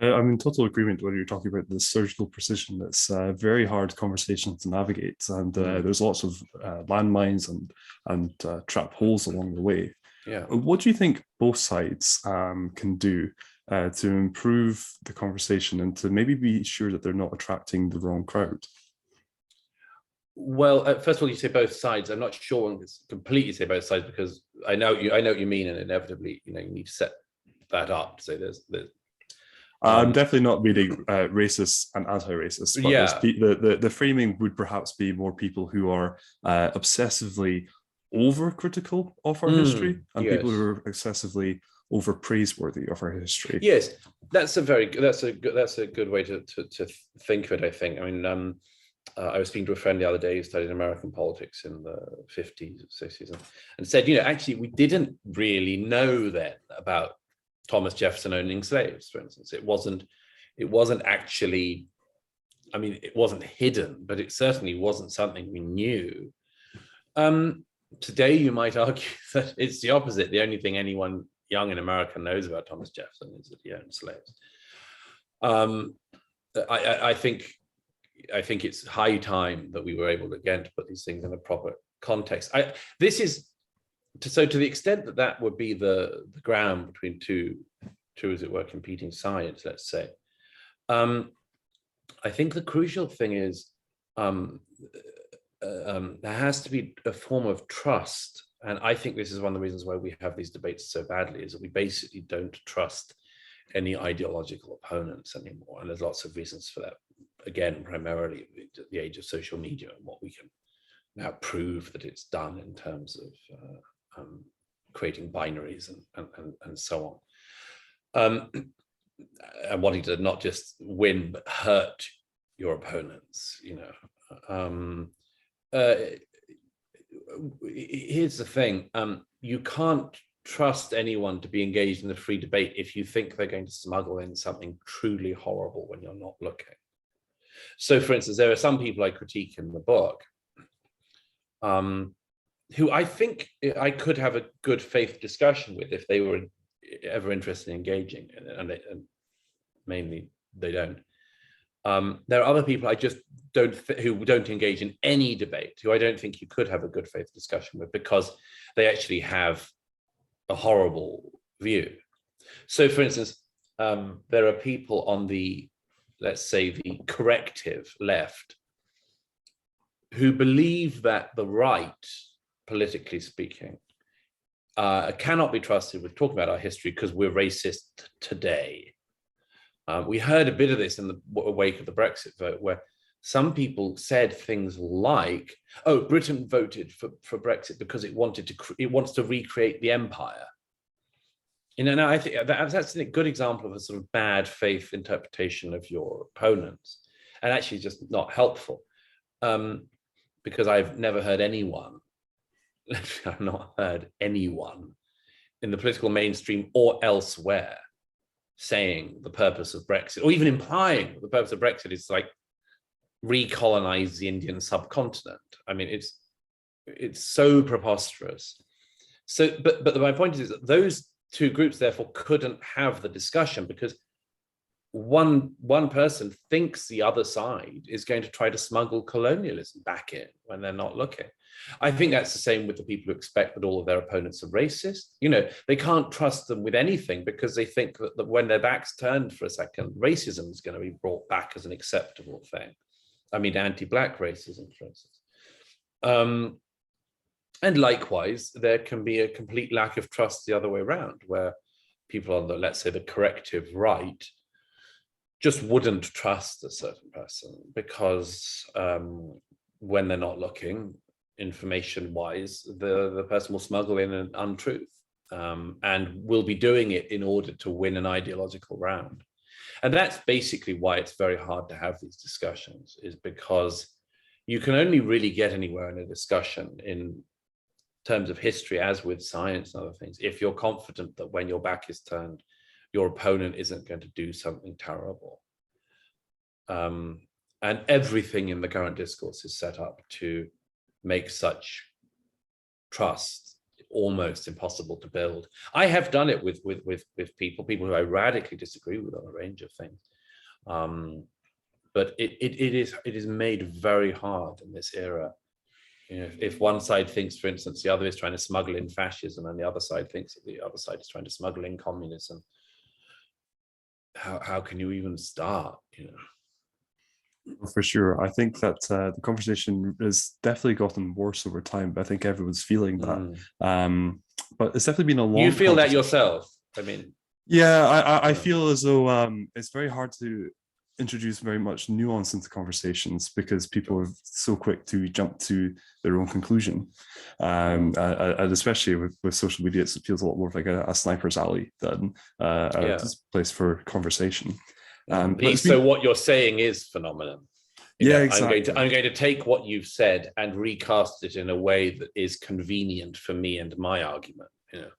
I'm in total agreement when you're talking about the surgical precision. It's a very hard conversation to navigate, and Mm, there's lots of landmines and trap holes along the way. yeah. What do you think both sides can do to improve the conversation and to maybe be sure that they're not attracting the wrong crowd? Well, first of all, you say both sides. I'm not sure on this completely say both sides because I know what you mean, and inevitably, you need to set that up. So there's I'm um, definitely not reading racist and anti-racist, but yeah, the framing would perhaps be more people who are obsessively overcritical of our history and people who yes, are excessively over praiseworthy of our history. yes. That's a good way to think of it. I think. I mean, I was speaking to a friend the other day who studied American politics in the 50s, 60s, and said, actually, we didn't really know then about Thomas Jefferson owning slaves, for instance. It wasn't actually, I mean, it wasn't hidden, but it certainly wasn't something we knew. Today, you might argue that it's the opposite. The only thing anyone young in America knows about Thomas Jefferson is that he owned slaves. Um, I think it's high time that we were able to, again, to put these things in a proper context. This is to the extent that that would be the ground between two, as it were, competing sides, let's say. I think the crucial thing is there has to be a form of trust, and I think this is one of the reasons why we have these debates so badly, is that we basically don't trust any ideological opponents anymore, and there's lots of reasons for that. Again, primarily the age of social media and what we can now prove that it's done in terms of creating binaries and so on, and wanting to not just win but hurt your opponents. Here's the thing: you can't trust anyone to be engaged in a free debate if you think they're going to smuggle in something truly horrible when you're not looking. So, for instance, there are some people I critique in the book who I think I could have a good faith discussion with if they were ever interested in engaging, and mainly they don't. There are other people I just don't who don't engage in any debate, who I don't think you could have a good faith discussion with because they actually have a horrible view. So, for instance, there are people on the, let's say, the corrective left who believe that the right, politically speaking, cannot be trusted with talking about our history because we're racist today. We heard a bit of this in the wake of the Brexit vote, where some people said things like, "Oh, Britain voted for Brexit because it wants to recreate the empire." Now I think that's a good example of a sort of bad faith interpretation of your opponents, and actually just not helpful, because I've never heard anyone, I've not heard anyone in the political mainstream or elsewhere saying the purpose of Brexit, or even implying the purpose of Brexit is like recolonize the Indian subcontinent. I mean, it's so preposterous. So, but my point is that those two groups therefore couldn't have the discussion because one person thinks the other side is going to try to smuggle colonialism back in when they're not looking. I think that's the same with the people who expect that all of their opponents are racist. They can't trust them with anything because they think that when their back's turned for a second, racism is going to be brought back as an acceptable thing. I mean, anti-Black racism, for instance. And likewise, there can be a complete lack of trust the other way around, where people on the, let's say, the corrective right just wouldn't trust a certain person because when they're not looking, information-wise, the person will smuggle in an untruth, and will be doing it in order to win an ideological round. And that's basically why it's very hard to have these discussions, is because you can only really get anywhere in a discussion in terms of history, as with science and other things, if you're confident that when your back is turned, your opponent isn't going to do something terrible. And everything in the current discourse is set up to make such trust almost impossible to build. I have done it with people who I radically disagree with on a range of things. But it is made very hard in this era. You know, if one side thinks, for instance, the other is trying to smuggle in fascism, and the other side thinks that the other side is trying to smuggle in communism, how can you even start? You know, For sure. I think that the conversation has definitely gotten worse over time, but I think everyone's feeling that. But it's definitely been a long. You feel that yourself? I mean, yeah, I feel as though it's very hard to introduce very much nuance into conversations because people are so quick to jump to their own conclusion. And especially with social media, it feels a lot more like a sniper's alley than a place for conversation. So what you're saying is phenomenon. Exactly. I'm going to take what you've said and recast it in a way that is convenient for me and my argument. You know.